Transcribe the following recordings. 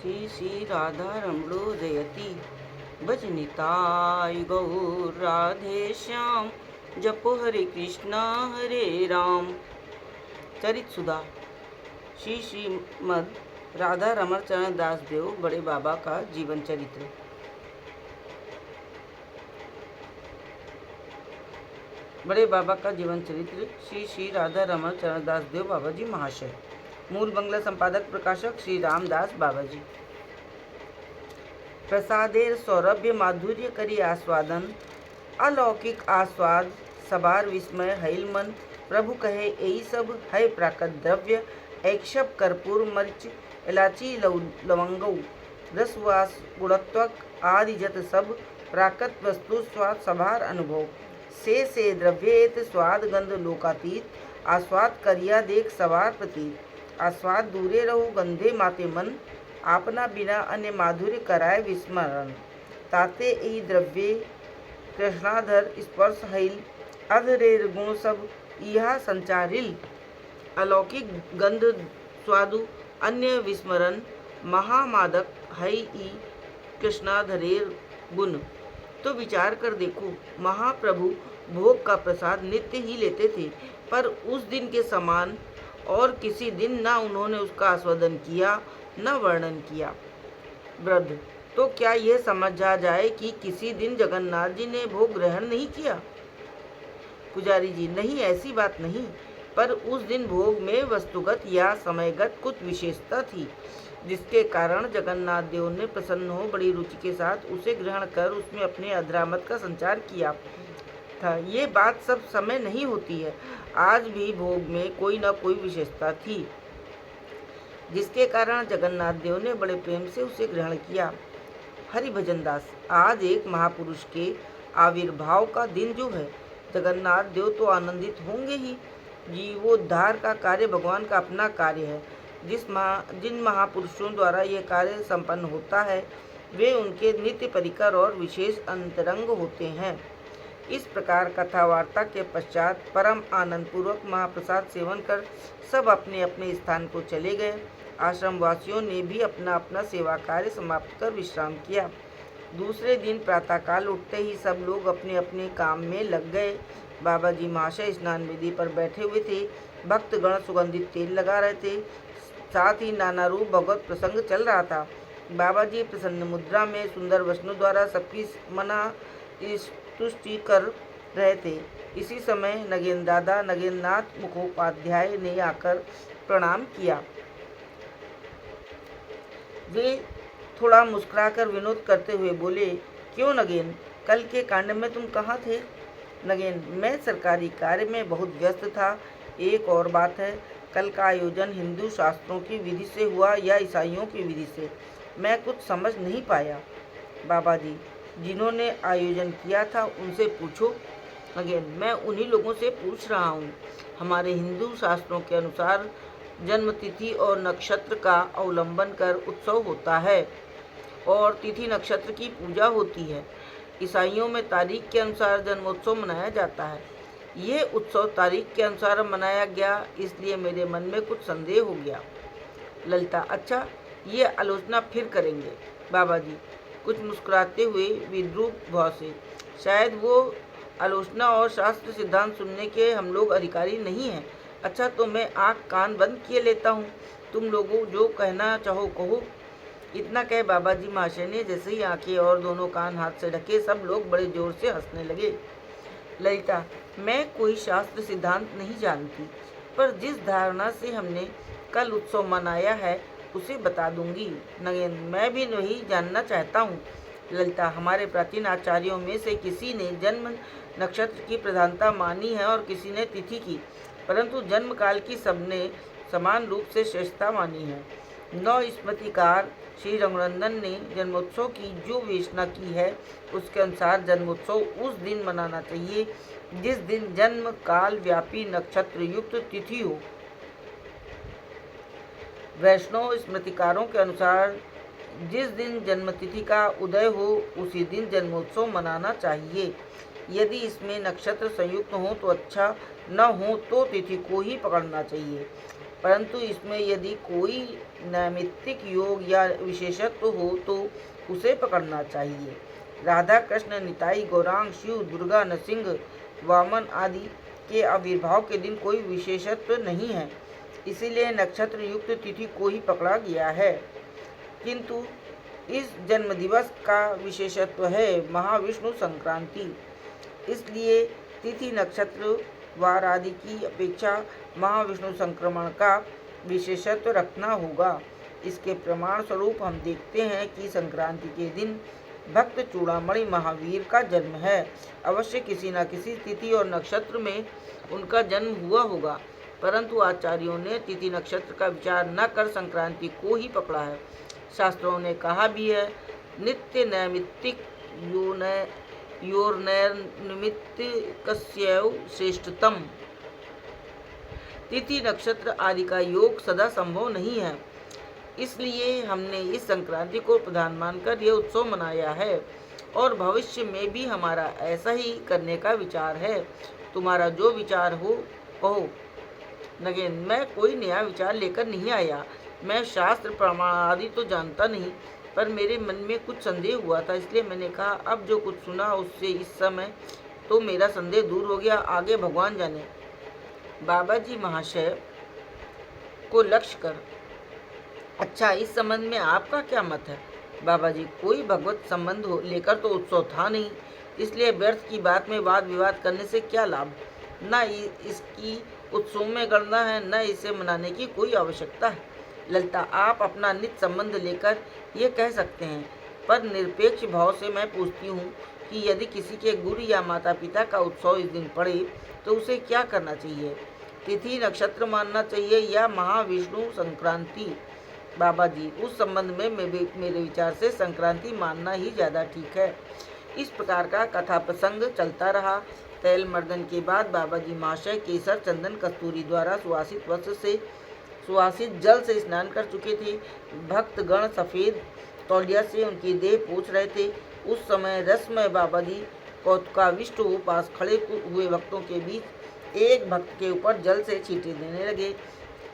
श्री श्री राधा रमणो जयति भज निताय गौर राधे श्याम जपो हरे कृष्णा हरे राम। चरित सुधा श्री श्रीमद राधा रमण चरण दास देव बड़े बाबा का जीवन चरित्र। बड़े बाबा का जीवन चरित्र श्री श्री राधा रमण चरण दास देव बाबा जी महाशय। मूल बंगला संपादक प्रकाशक श्री रामदास बाबा जी। प्रसादेर सौरभ्य माधुर्य करी आस्वादन, अलौकिक आस्वाद सबार विस्मय हैल मन। प्रभु कहे यही सब है प्राकृत द्रव्य, ऐक्षप कर्पूर मर्च इलाची लवंगौ रसवास गुणत्वक आदि जत सब प्राकृत वस्तु स्वाद सभार अनुभव। से द्रव्येत स्वाद गंध लोकातीत, आस्वाद करिया देख सवार प्रतीत। आस्वाद दूरे रहो गंधे माते मन, आपना बिना अन्य माधुर्य कराए विस्मरण। ताते ई द्रव्ये कृष्णाधर स्पर्श हैल, अधरेर गुण सब इहा संचारिल। अलौकिक गंध स्वादु अन्य विस्मरण, महामादक है ई कृष्णाधरेर गुण। तो विचार कर देखो, महाप्रभु भोग का प्रसाद नित्य ही लेते थे, पर उस दिन के समान और किसी दिन न उन्होंने उसका आस्वादन किया न वर्णन किया। वृद्ध, तो क्या यह समझा जाए कि किसी दिन जगन्नाथ जी ने भोग ग्रहण नहीं किया? पुजारी जी, नहीं, ऐसी बात नहीं, पर उस दिन भोग में वस्तुगत या समयगत कुछ विशेषता थी, जिसके कारण जगन्नाथ देव ने प्रसन्न हो बड़ी रुचि के साथ उसे ग्रहण कर उसमें अपने अधरामत का संचार किया था। ये बात सब समय नहीं होती है। आज भी भोग में कोई न कोई विशेषता थी, जिसके कारण जगन्नाथ देव ने बड़े प्रेम से उसे ग्रहण किया। हरि भजन दास, आज एक महापुरुष के आविर्भाव का दिन जो है, जगन्नाथ देव तो आनंदित होंगे ही। जीवोद्धार का कार्य भगवान का अपना कार्य है। जिन महापुरुषों द्वारा यह कार्य संपन्न होता है, वे उनके नित्य परिकर और विशेष अंतरंग होते हैं। इस प्रकार कथा वार्ता के पश्चात परम आनंद पूर्वक महाप्रसाद सेवन कर सब अपने अपने स्थान को चले गए। आश्रम वासियों ने भी अपना अपना सेवा कार्य समाप्त कर विश्राम किया। दूसरे दिन प्रातःकाल उठते ही सब लोग अपने अपने काम में लग गए। बाबा जी महाशय स्नान वेदी पर बैठे हुए थे। भक्तगण सुगंधित तेल लगा रहे थे, साथ ही नाना रूप भगवत प्रसंग चल रहा था। बाबा जी प्रसन्न मुद्रा में सुंदर वचनों द्वारा सबकी मना तुष्टि कर रहे थे। इसी समय नगेंद्र दादा नगेंद्रनाथ मुखोपाध्याय ने आकर प्रणाम किया। वे थोड़ा मुस्कुराकर विनोद करते हुए बोले, क्यों नगेन, कल के कांड में तुम कहाँ थे? नगेन, मैं सरकारी कार्य में बहुत व्यस्त था। एक और बात है, कल का आयोजन हिंदू शास्त्रों की विधि से हुआ या ईसाइयों की विधि से, मैं कुछ समझ नहीं पाया। बाबा जी, जिन्होंने आयोजन किया था उनसे पूछो। अगेन, मैं उन्हीं लोगों से पूछ रहा हूँ। हमारे हिंदू शास्त्रों के अनुसार जन्म तिथि और नक्षत्र का अवलंबन कर उत्सव होता है और तिथि नक्षत्र की पूजा होती है। ईसाइयों में तारीख के अनुसार जन्मोत्सव मनाया जाता है। यह उत्सव तारीख के अनुसार मनाया गया, इसलिए मेरे मन में कुछ संदेह हो गया। ललिता, अच्छा, ये आलोचना फिर करेंगे? बाबा जी कुछ मुस्कुराते हुए विद्रूप भाव से, शायद वो आलोचना और शास्त्र सिद्धांत सुनने के हम लोग अधिकारी नहीं हैं। अच्छा, तो मैं आँख कान बंद किए लेता हूँ, तुम लोगों जो कहना चाहो कहो। इतना कह बाबा जी महाशय ने जैसे ही आंखें और दोनों कान हाथ से ढके, सब लोग बड़े जोर से हंसने लगे। ललिता, मैं कोई शास्त्र सिद्धांत नहीं जानती, पर जिस धारणा से हमने कल उत्सव मनाया है उसे बता दूंगी। नगेन, मैं भी नहीं जानना चाहता हूँ। ललिता, हमारे प्राचीन आचार्यों में से किसी ने जन्म नक्षत्र की प्रधानता मानी है और किसी ने तिथि की, परंतु जन्म काल की सबने समान रूप से श्रेष्ठता मानी है। नौ स्मृतिकार श्री रघुनंदन ने जन्मोत्सव की जो विवेचना की है, उसके अनुसार जन्मोत्सव उस दिन मनाना चाहिए जिस दिन जन्म काल व्यापी नक्षत्र युक्त तिथि हो। वैष्णव स्मृतिकारों के अनुसार जिस दिन जन्मतिथि का उदय हो उसी दिन जन्मोत्सव मनाना चाहिए। यदि इसमें नक्षत्र संयुक्त हो तो अच्छा, न हो तो तिथि को ही पकड़ना चाहिए। परंतु इसमें यदि कोई नैमित्तिक योग या विशेषत्व हो तो उसे पकड़ना चाहिए। राधा कृष्ण, निताई, गौरांग, शिव, दुर्गा, नरसिंह, वामन आदि के आविर्भाव के दिन कोई विशेषत्व नहीं है, इसीलिए नक्षत्र युक्त तिथि को ही पकड़ा गया है। किंतु इस जन्म दिवस का विशेषत्व है महाविष्णु संक्रांति, इसलिए तिथि, नक्षत्र, वार आदि की अपेक्षा महाविष्णु संक्रमण का विशेषत्व रखना होगा। इसके प्रमाण स्वरूप हम देखते हैं कि संक्रांति के दिन भक्त चूड़ामणि महावीर का जन्म है। अवश्य किसी न किसी तिथि और नक्षत्र में उनका जन्म हुआ होगा, परंतु आचार्यों ने तिथि नक्षत्र का विचार न कर संक्रांति को ही पकड़ा है। शास्त्रों ने कहा भी है, नित्य नैमित्तिक योर्नैर्निमित्तिकस्यैव श्रेष्ठतम। तिथि नक्षत्र आदि का योग सदा संभव नहीं है, इसलिए हमने इस संक्रांति को प्रधान मानकर यह उत्सव मनाया है और भविष्य में भी हमारा ऐसा ही करने का विचार है। तुम्हारा जो विचार हो कहो। नगेन, मैं कोई नया विचार लेकर नहीं आया। मैं शास्त्र प्रमाण आदि तो जानता नहीं, पर मेरे मन में कुछ संदेह हुआ था, इसलिए मैंने कहा अब जो कुछ सुना उससे इस समय तो मेरा संदेह दूर हो गया, आगे भगवान जाने। बाबा जी महाशय को लक्ष्य कर, अच्छा, इस संबंध में आपका क्या मत है? बाबा जी, कोई भगवत संबंध लेकर तो उत्सव था नहीं, इसलिए व्यर्थ की बात में वाद विवाद करने से क्या लाभ। न इसकी उत्सव में गणना है, न इसे मनाने की कोई आवश्यकता है। ललिता, आप अपना नित्य संबंध लेकर ये कह सकते हैं, पर निरपेक्ष भाव से मैं पूछती हूँ कि यदि किसी के गुरु या माता पिता का उत्सव इस दिन पड़े तो उसे क्या करना चाहिए? तिथि नक्षत्र मानना चाहिए या महाविष्णु संक्रांति? बाबा जी, उस संबंध में मेरे विचार से संक्रांति मानना ही ज़्यादा ठीक है। इस प्रकार का कथा प्रसंग चलता रहा। तैल मर्दन के बाद बाबा जी महाशय केसर, चंदन, कस्तूरी द्वारा सुवासित वस्त्र से सुवासित जल से स्नान कर चुके थे। भक्तगण सफ़ेद तौलिया से उनकी देह पोंछ रहे थे। उस समय रसमय बाबा जी कौतुकाविष्ट हो पास खड़े हुए भक्तों के बीच एक भक्त के ऊपर जल से छींटे देने लगे।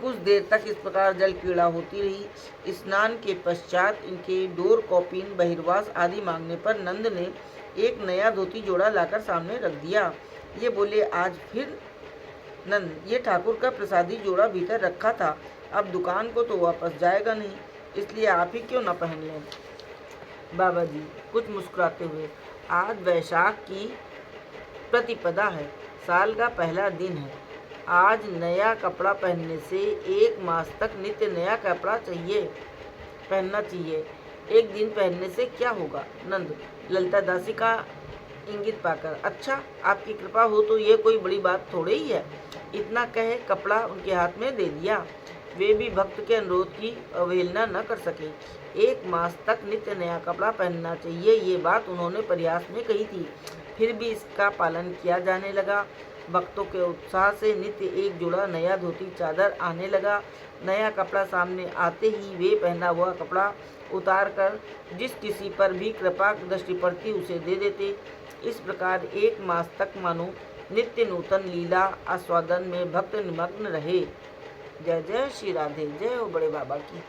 कुछ देर तक इस प्रकार जल क्रीड़ा होती रही। स्नान के पश्चात इनके डोर, कौपीन, बहिर्वास आदि मांगने पर नंद ने एक नया धोती जोड़ा लाकर सामने रख दिया। ये बोले, आज फिर? नंद, ये ठाकुर का प्रसादी जोड़ा भीतर रखा था, अब दुकान को तो वापस जाएगा नहीं, इसलिए आप ही क्यों न पहन लें। बाबा जी कुछ मुस्कुराते हुए, आज वैशाख की प्रतिपदा है, साल का पहला दिन है। आज नया कपड़ा पहनने से 1 मास तक नित्य नया कपड़ा पहनना चाहिए। एक दिन पहनने से क्या होगा? नंद, ललिता दासी का इंगित पाकर, अच्छा, आपकी कृपा हो तो ये कोई बड़ी बात थोड़ी ही है। इतना कहे कपड़ा उनके हाथ में दे दिया। वे भी भक्त के अनुरोध की अवहेलना न कर सके। 1 मास तक नित्य नया कपड़ा पहनना चाहिए, ये बात उन्होंने प्रयास में कही थी, फिर भी इसका पालन किया जाने लगा। भक्तों के उत्साह से नित्य एक जोड़ा नया धोती चादर आने लगा। नया कपड़ा सामने आते ही वे पहना हुआ कपड़ा उतार कर जिस किसी पर भी कृपा दृष्टि पड़ती उसे दे देते। इस प्रकार 1 मास तक मानो नित्य नूतन लीला आस्वादन में भक्त निमग्न रहे। जय जय श्री राधे, जय हो बड़े बाबा की।